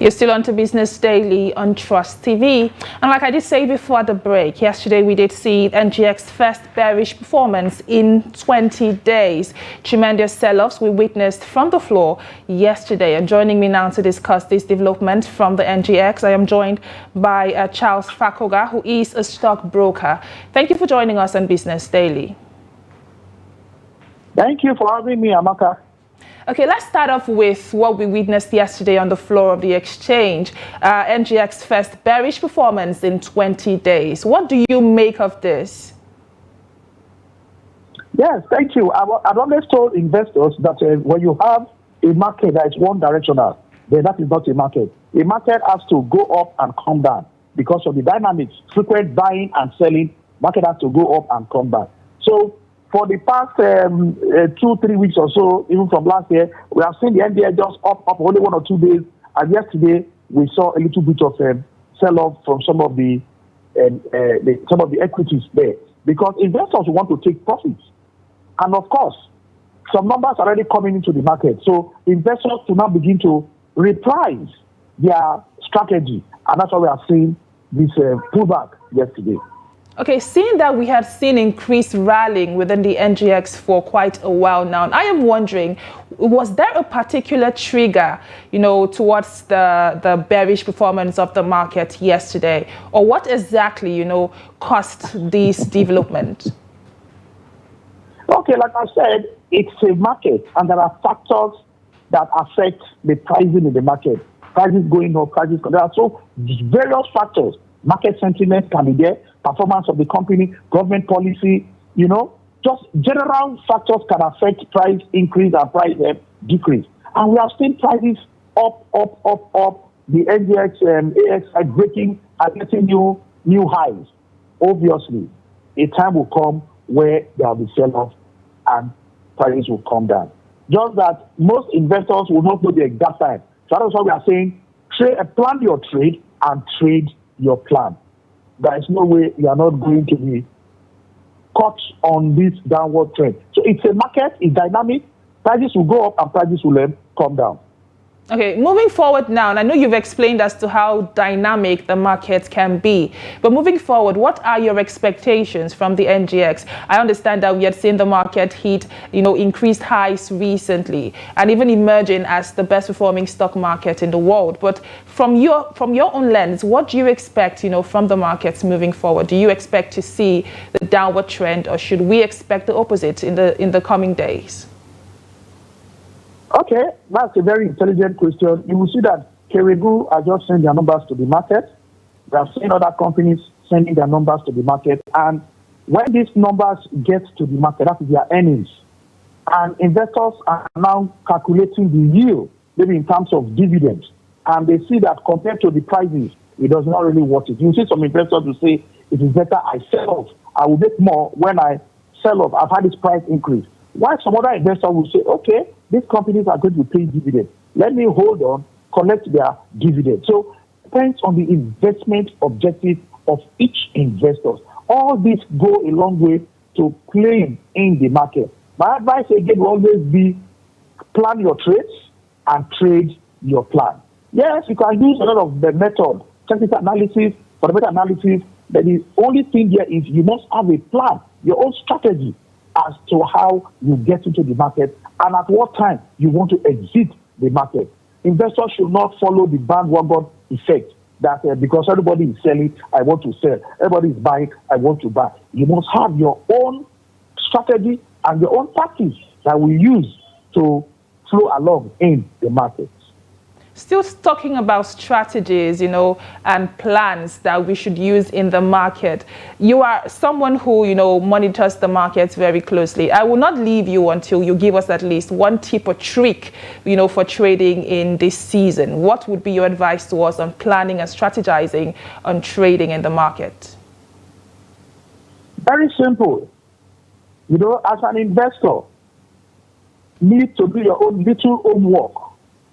You're still on to Business Daily on Trust TV. And like I did say before the break, yesterday we did see NGX first bearish performance in 20 days. Tremendous sell-offs we witnessed from the floor yesterday. And joining me now to discuss this development from the NGX, I am joined by FAKROGHA, who is a stockbroker. Thank you for joining us on Business Daily. Thank you for having me, Amaka. Okay, let's start off with what we witnessed yesterday on the floor of the exchange. NGX first bearish performance in 20 days. What do you make of this? Yes, thank you. I've always told investors that when you have a market that is one directional, then that is not a market. A market has to go up and come down because of the dynamics, frequent buying and selling. Market has to go up and come down. So for the past 2-3 weeks or so, even from last year, we have seen the NGX just up only 1 or 2 days. And yesterday, we saw a little bit of sell-off from some of the equities there, because investors want to take profits. And of course, some numbers are already coming into the market. So investors to now begin to reprise their strategy. And that's why we are seeing this pullback yesterday. Okay, seeing that we had seen increased rallying within the NGX for quite a while now, I am wondering, was there a particular trigger, towards the bearish performance of the market yesterday? Or what exactly, caused this development? Okay, like I said, it's a market, and there are factors that affect the pricing in the market. Prices going up, prices going down. So various factors. Market sentiment can be there, performance of the company, government policy, just general factors can affect price increase and price decrease. And we have seen prices up. The NGX, AX breaking and getting new highs. Obviously, a time will come where there will be sell-off and prices will come down. Just that most investors will not know the exact time. So that's why we are saying, plan your trade and trade your plan. There is no way you are not going to be caught on this downward trend. So it's a market, it's dynamic. Prices will go up and prices will come down. Okay, moving forward now, and I know you've explained as to how dynamic the market can be, but moving forward, what are your expectations from the NGX? I understand that we had seen the market hit, increased highs recently, and even emerging as the best performing stock market in the world. But from your own lens, what do you expect, from the markets moving forward? Do you expect to see the downward trend, or should we expect the opposite in the coming days? Okay, that's a very intelligent question. You will see that Tinubu are just sending their numbers to the market. We have seen other companies sending their numbers to the market. And when these numbers get to the market, that is their earnings. And investors are now calculating the yield, maybe in terms of dividends. And they see that compared to the prices, it does not really worth it. You see some investors will say, it is better I sell off. I will make more when I sell off. I've had this price increase. While some other investors will say, okay, these companies are going to pay dividends. Let me hold on, collect their dividends. So it depends on the investment objective of each investor. All this go a long way to playing in the market. My advice again will always be plan your trades and trade your plan. Yes, you can use a lot of the method, technical analysis, fundamental analysis, but the only thing here is you must have a plan, your own strategy as to how you get into the market and at what time you want to exit the market. Investors should not follow the bandwagon effect that because everybody is selling, I want to sell. Everybody is buying, I want to buy. You must have your own strategy and your own tactics that we use to flow along in the market. Still talking about strategies, and plans that we should use in the market. You are someone who, monitors the markets very closely. I will not leave you until you give us at least one tip or trick, for trading in this season. What would be your advice to us on planning and strategizing on trading in the market? Very simple. As an investor, you need to do your own little homework.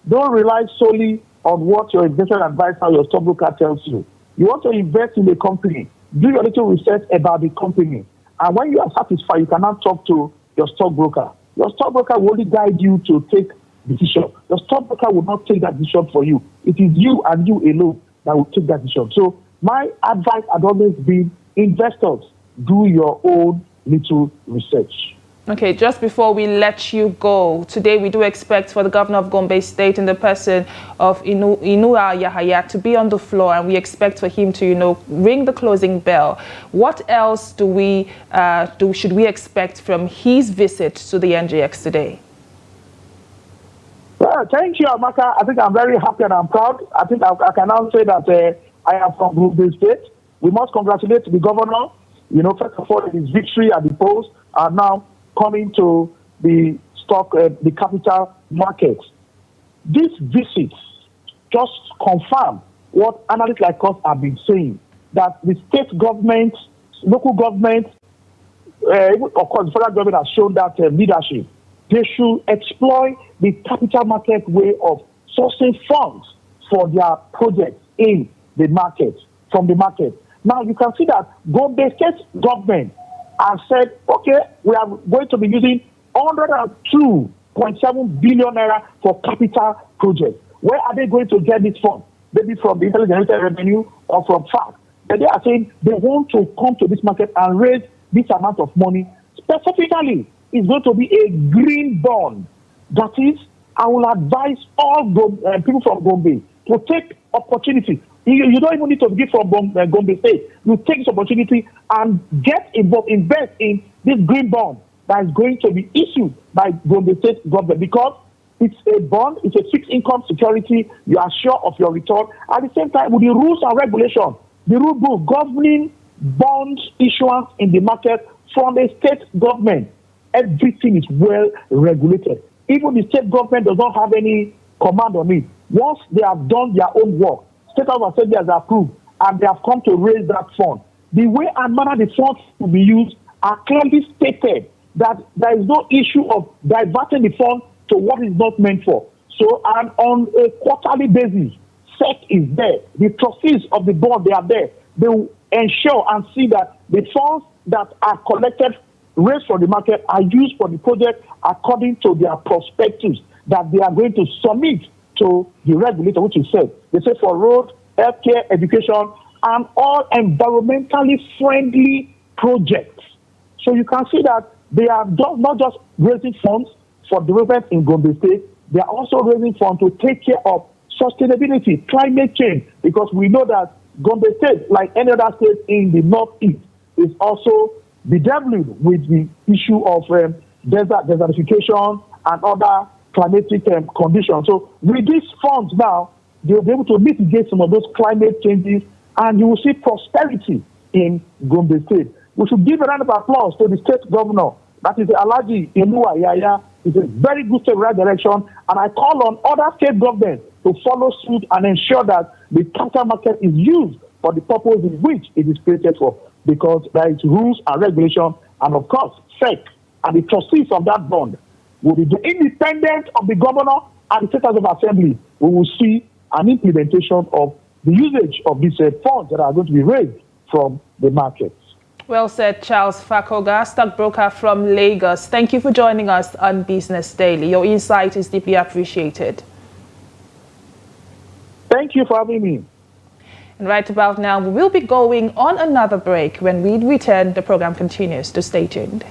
Don't rely solely on what your investment advisor, your stockbroker tells you. You want to invest in a company, do your little research about the company. And when you are satisfied, you can now talk to your stockbroker. Your stockbroker will only guide you to take decision. The stockbroker will not take that decision for you. It is you and you alone that will take that decision. So my advice had always been, investors, do your own little research. Okay, just before we let you go, today we do expect for the Governor of Gombe State in the person of Inuwa Yahaya to be on the floor, and we expect for him to, ring the closing bell. What else should we expect from his visit to the NGX today? Well, thank you, Chiamaka. I think I'm very happy and I'm proud. I think I can now say that I am from Gombe State. We must congratulate the governor, first of all, his victory at the polls, and now coming to the the capital market. This visit just confirm what analysts like us have been saying, that the state government, local government, of course, the federal government has shown that leadership. They should exploit the capital market way of sourcing funds for their projects in the market, from the market. Now, you can see that Gombe State government has said, okay, we are going to be using 102.7 billion naira for capital projects. Where are they going to get this from? Maybe from the intelligent revenue or from FAKROGHA. But they are saying they want to come to this market and raise this amount of money. Specifically, it's going to be a green bond. That is, I will advise all people from Gombe to take opportunity. You don't even need to be from Gombe State. You take this opportunity and get involved, invest in this green bond that is going to be issued by Gombe State government, because it's a bond, it's a fixed income security. You are sure of your return. At the same time, with the rules and regulations, the rule book governing bond issuance in the market from the state government, everything is well regulated. Even the state government does not have any command on it. Once they have done their own work, State House of Assembly has approved, and they have come to raise that fund. The way and manner the funds will be used are clearly stated, that there is no issue of diverting the fund to what is not meant for. So, and on a quarterly basis, SEC is there. The trustees of the board, they are there. They will ensure and see that the funds that are collected, raised from the market, are used for the project according to their prospectus that they are going to submit to the regulator, which is said. They say for road, healthcare, education, and all environmentally friendly projects. So you can see that they are not just raising funds for development in Gombe State, they are also raising funds to take care of sustainability, climate change, because we know that Gombe State, like any other state in the northeast, is also bedeviled with the issue of desertification and other climatic conditions. So with these funds now, they will be able to mitigate some of those climate changes, and you will see prosperity in Gombe State. We should give a round of applause to the state governor, that is Alhaji Inuwa Yahaya. It's a very good step in the right direction, and I call on other state governments to follow suit and ensure that the capital market is used for the purpose in which it is created for, because there is rules and regulations, and of course, SEC and the trustees of that bond will be independent of the governor and the State House of Assembly. We will see an implementation of the usage of these funds that are going to be raised from the markets. Well said, Charles FAKROGHA, stockbroker from Lagos. Thank you for joining us on Business Daily. Your insight is deeply appreciated. Thank you for having me. And right about now, we will be going on another break. When we return, the program continues. To stay tuned.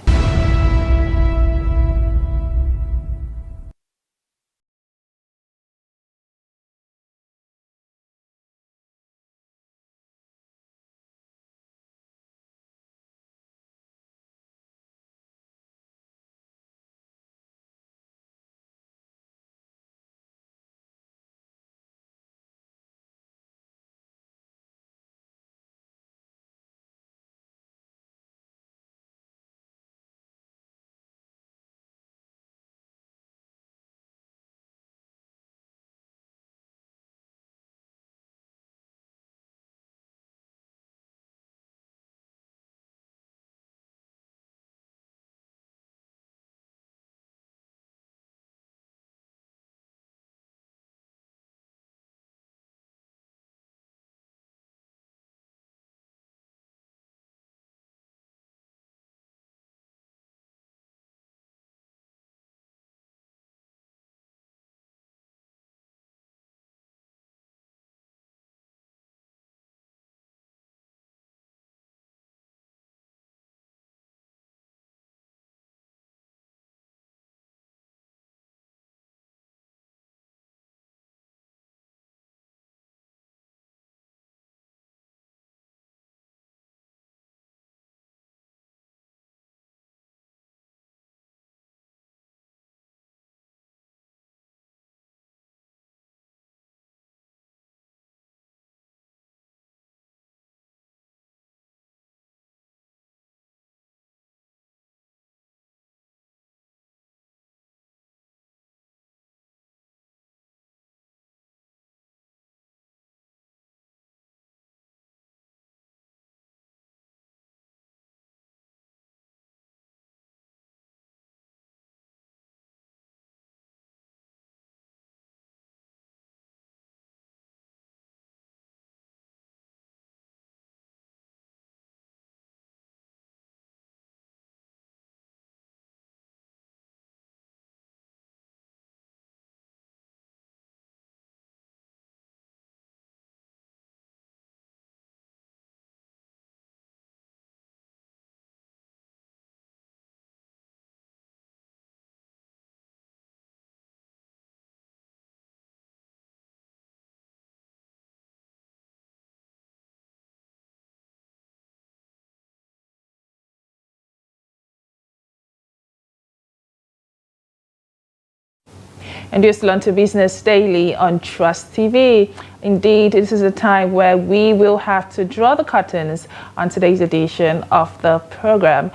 And you're still on to Business Daily on Trust TV. Indeed, this is a time where we will have to draw the curtains on today's edition of the program.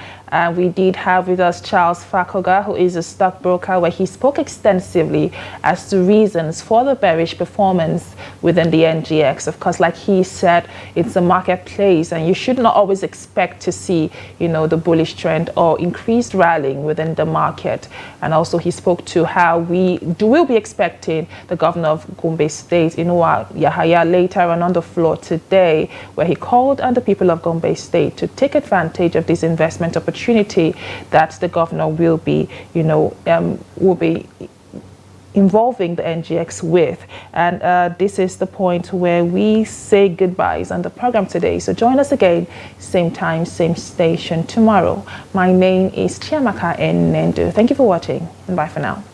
We did have with us Charles FAKROGHA, who is a stockbroker, where he spoke extensively as to reasons for the bearish performance within the NGX. Of course, like he said, it's a marketplace, and you should not always expect to see, the bullish trend or increased rallying within the market. And also, he spoke to how we will be expecting the Governor of Gombe State, Inuwa Yahaya, later on the floor today, where he called on the people of Gombe State to take advantage of this investment opportunity that the governor will be, involving the NGX with. And this is the point where we say goodbyes on the program today. So join us again, same time, same station tomorrow. My name is Chiamaka Enendu. Thank you for watching, and bye for now.